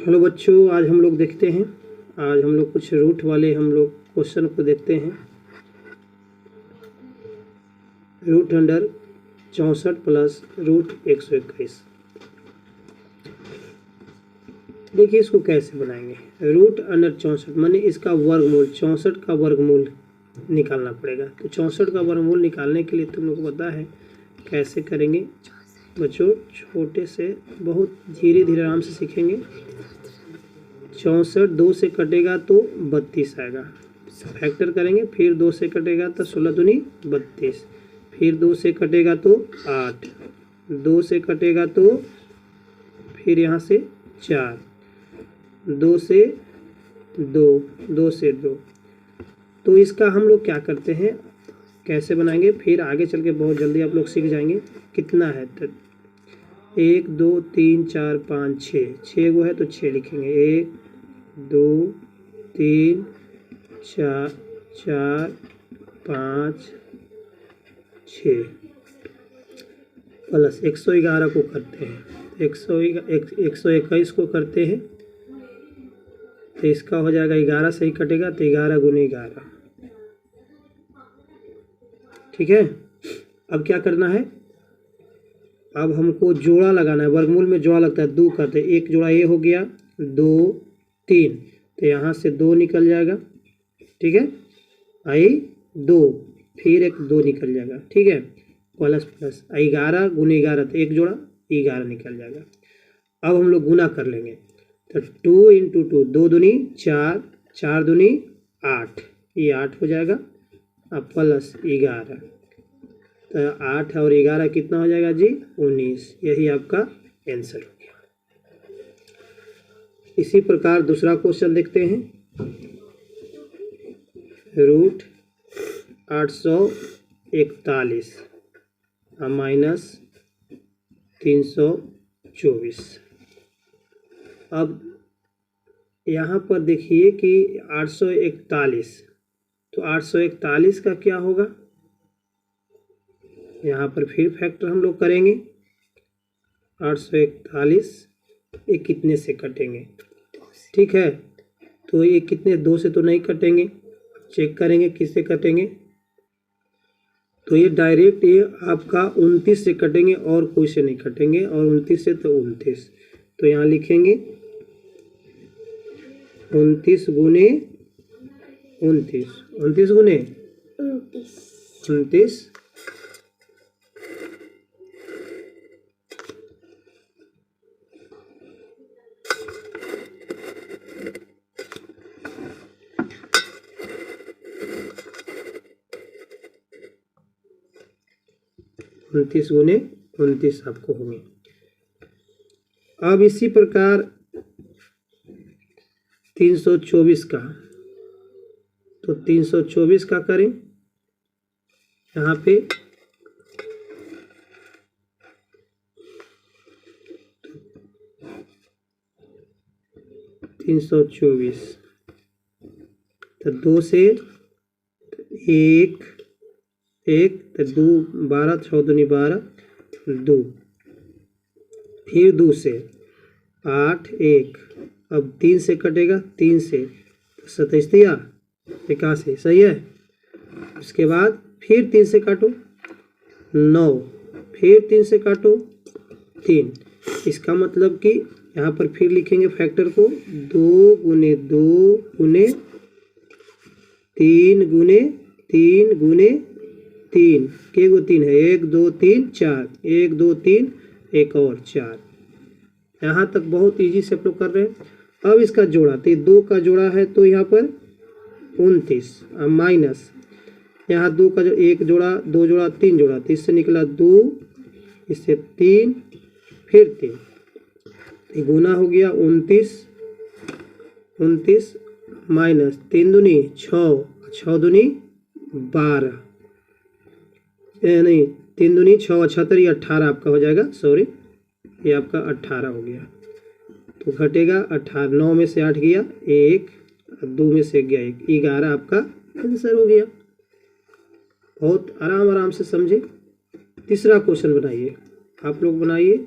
Hello बच्चों, आज हम लोग देखते हैं। आज हम लोग कुछ रूट वाले हम लोग क्वेश्चन को देखते हैं। Root under 64 plus root 121। देखिए इसको कैसे बनाएंगे। रूट अंडर 64 माने इसका वर्गमूल, 64 का वर्गमूल निकालना पड़ेगा। तो 64 का वर्गमूल निकालने के लिए तुम लोग को पता है कैसे करेंगे बच्चों। छोटे से बहुत धीरे धीरे आराम से सीखेंगे। 64 2 से कटेगा तो 32 आएगा, फैक्टर करेंगे। फिर 2 से कटेगा तो 16 दूनी 32, फिर 2 से कटेगा तो 8, 2 से कटेगा तो फिर यहाँ से 4, 2 से 2, 2 से 2। तो इसका हम लोग क्या करते हैं, कैसे बनाएंगे, फिर आगे चल के बहुत जल्दी आप लोग सीख जाएंगे। कितना है तो 1 2 3 4 5 6 गो है तो 6 लिखेंगे। 1 2 3 4 4 5 6 प्लस 111 को करते हैं, 121 को करते हैं तो इसका हो जाएगा 11 से ही कटेगा तो 11 गुने 11। ठीक है। अब क्या करना है, अब हमको जोड़ा लगाना है। वर्गमूल में जोड़ा लगता है, 2 करते हैं। एक जोड़ा ये हो गया 2 3, तो यहाँ से 2 निकल जाएगा। ठीक है, आई 2, फिर एक 2 निकल जाएगा। ठीक है, प्लस प्लस 11 गुने 11 तो एक जोड़ा 11 निकल जाएगा। अब हम लोग गुना कर लेंगे तो 2 इंटू 2, 2 दूनी 4, 4 दूनी 8, ये 8 हो जाएगा। अब प्लस 11 तो 8 और 11 कितना हो जाएगा जी 19। यही आपका आंसर हो गया। इसी प्रकार दूसरा क्वेश्चन देखते हैं। Root 841 minus 324। अब यहाँ पर देखिए कि 841, तो 841 का क्या होगा, यहाँ पर फिर फैक्टर हम लोग करेंगे। 841 ये कितने से कटेंगे, ठीक है, तो ये कितने, 2 से तो नहीं कटेंगे, चेक करेंगे किससे कटेंगे। तो ये डायरेक्ट ये आपका 29 से कटेंगे और कोई से नहीं कटेंगे, और 29 से तो 29, तो यहाँ लिखेंगे 29 गुने 29, 29 गुने 29 29 गुने 29 आपको होंगे। अब इसी प्रकार 324 का, तो 324 का करें। यहाँ पे 324 तो 2 से 1 तो 2 12, 6 दूनी 12, 2, फिर 2 से 8 1, अब 3 से कटेगा, 3 से 27 या 81, सही है। उसके बाद फिर 3 से काटो 9, फिर 3 से काटो 3। इसका मतलब कि यहाँ पर फिर लिखेंगे फैक्टर को 2 गुने 2 गुने 3 गुने 3 गुने 3 के गो 3 है, 1 2 3 4, 1 2 3 एक और 4। यहाँ तक बहुत इजी से आप लोग कर रहे हैं। अब इसका जोड़ा, तो 2 का जोड़ा है तो यहाँ पर 29 माइनस यहाँ 2 का जो 1 जोड़ा 2 जोड़ा 3 जोड़ा, तो इससे निकला 2, इससे 3, फिर 3, गुना हो गया 29 29 माइनस 3 दूनी 6, 6 दूनी 12, नहीं 3 दूनी 6 76, ये 18 आपका हो जाएगा। सॉरी, ये आपका 18 हो गया। तो घटेगा 18, 9 में से 8 गया 1, 2 में से गया 1, 11 आपका आंसर हो गया। बहुत आराम से समझे। तीसरा क्वेश्चन बनाइए, आप लोग बनाइए।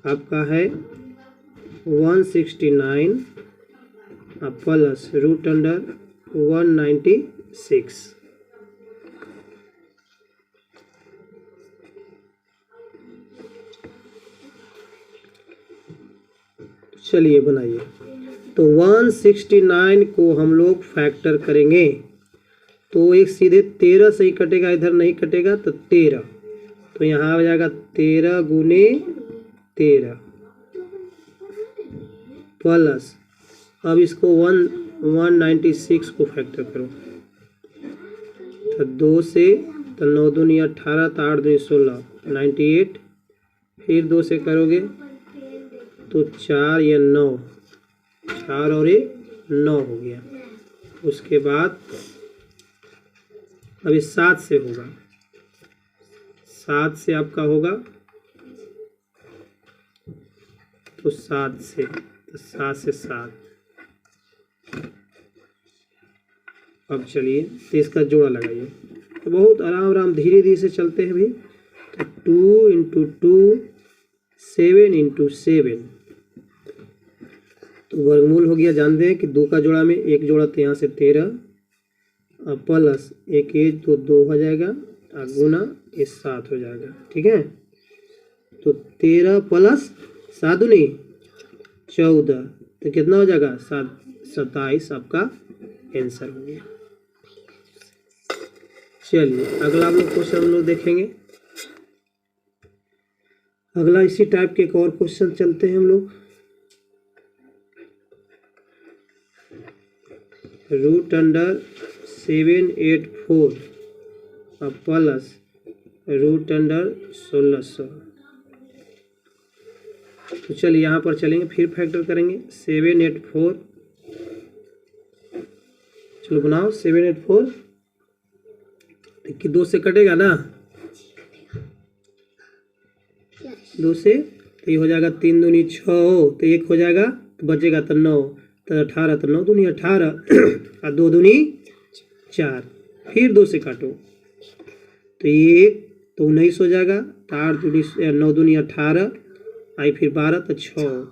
आपका है 169 प्लस रूट अंडर 196। चलिए बनाइए। तो 169 को हम लोग फैक्टर करेंगे तो एक सीधे 13 से ही कटेगा, इधर नहीं कटेगा तो 13, तो यहाँ आ जाएगा 13 गुने 13 प्लस, अब इसको 196 को फैक्टर करो तो 2 से, तो 9 दूनी 18, तो 8 दूनी 16, 98, फिर 2 से करोगे तो 4 या 9, 4 और 9 हो गया। उसके बाद अभी 7 से होगा, 7 से आपका होगा तो 7 से, तो 7 से 7। अब चलिए तो इसका जोड़ा लगाइए। तो बहुत आराम आराम धीरे धीरे से चलते हैं भी। तो 2 इंटू 2 7 इंटू 7, तो वर्गमूल हो गया। जानते हैं कि 2 का जोड़ा में एक जोड़ा तो यहाँ से 13 प्लस एक एज तो 2 हो जाएगा और गुना ये 7 हो जाएगा। ठीक है, तो 13 प्लस 7 दूनी 14, तो कितना हो जाएगा 27 आपका आंसर हो गया। चलिए अगला हम लोग क्वेश्चन हम लोग देखेंगे। अगला इसी टाइप के एक और क्वेश्चन चलते हैं हम लोग। Root under 784 plus root under 1600। तो चलिए यहाँ पर चलेंगे, फिर फैक्टर करेंगे। 784, चलो बनाओ 784, कि 2 से कटेगा ना, 2 से तो ये हो जाएगा 3 दूनी 6, तो 1 हो जाएगा तो बचेगा तो 9, तो 18, तो 9 दूनी 18 और 2 दूनी 4, फिर 2 से काटो तो ये 1 तो 19 हो जाएगा, तो 8 दूनी 9 दूनी 18 आई, फिर 12 तो 6,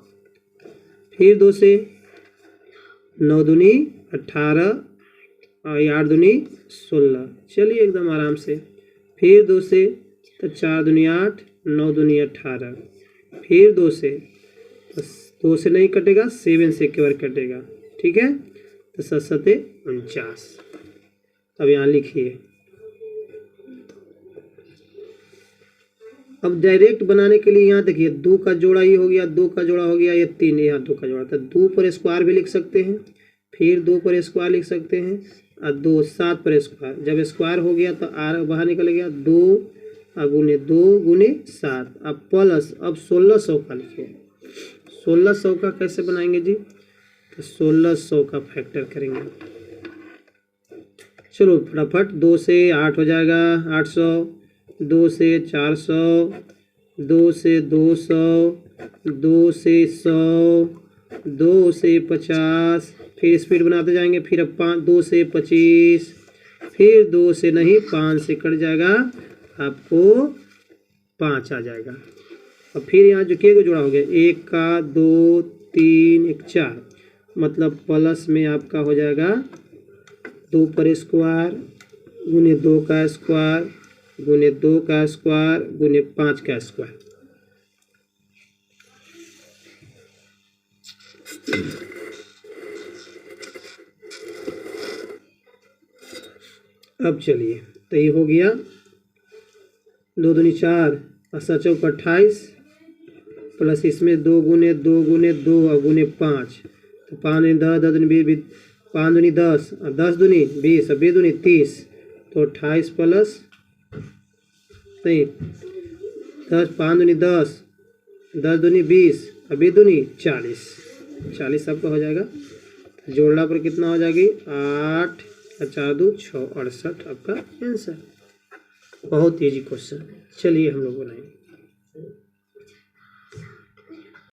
फिर 2 से 9 दूनी 18 और 8 दूनी 16। चलिए एकदम आराम से, फिर 2 से तो 4 दूनी 8, 9 दूनी 18, फिर 2 से, तो 2 से नहीं कटेगा, 7 से एक बार कटेगा। ठीक है, तो 7 7 49। अब यहाँ लिखिए। अब डायरेक्ट बनाने के लिए यहाँ देखिए 2 का जोड़ा ये हो गया, 2 का जोड़ा हो गया, ये 3, यहाँ 2 का जोड़ा, तो 2 पर स्क्वायर भी लिख सकते हैं, फिर 2 पर स्क्वायर लिख सकते हैं, और 2 7 पर स्क्वायर। जब स्क्वायर हो गया तो आर बाहर निकल गया, 2 गुने 2 गुने 7। अब प्लस, अब 1600 का लिखिए। 1600 का कैसे बनाएंगे जी, तो 1600 का फैक्टर करेंगे। चलो फटाफट, 2 से 8 हो जाएगा 800, 2 से 400, 2 से 200, 2 से 100, 2 से 50, फिर स्पीड बनाते जाएंगे। फिर अब 2 से 25, फिर 2 से नहीं 5 से कट जाएगा, आपको 5 आ जाएगा। और फिर यहाँ जो के जोड़ा हो गया, 1 का 2 3 1 4, मतलब प्लस में आपका हो जाएगा 2 पर स्क्वायर गुने 2 का स्क्वायर गुने 2 का स्क्वायर गुने 5 का स्क्वायर। अब चलिए, तो ये हो गया 2 दूनी 4 और 7 चौक 28, प्लस इसमें 2 गुने 2 गुने 2 और गुने 5, तो 5 दूनी 10, 10 दूनी 20, 5 दूनी 10 और 10 दूनी 20 और 20 दूनी 30, तो 28 प्लस नहीं 10, 5 दूनी 10, 10 दूनी 20 और 20 दूनी 40, 40 आपका हो जाएगा। जोड़ना पर कितना हो जाएगी, 8 और 4 2 6 68 आपका आंसर। बहुत इजी क्वेश्चन। चलिए हम लोग बनाएंगे।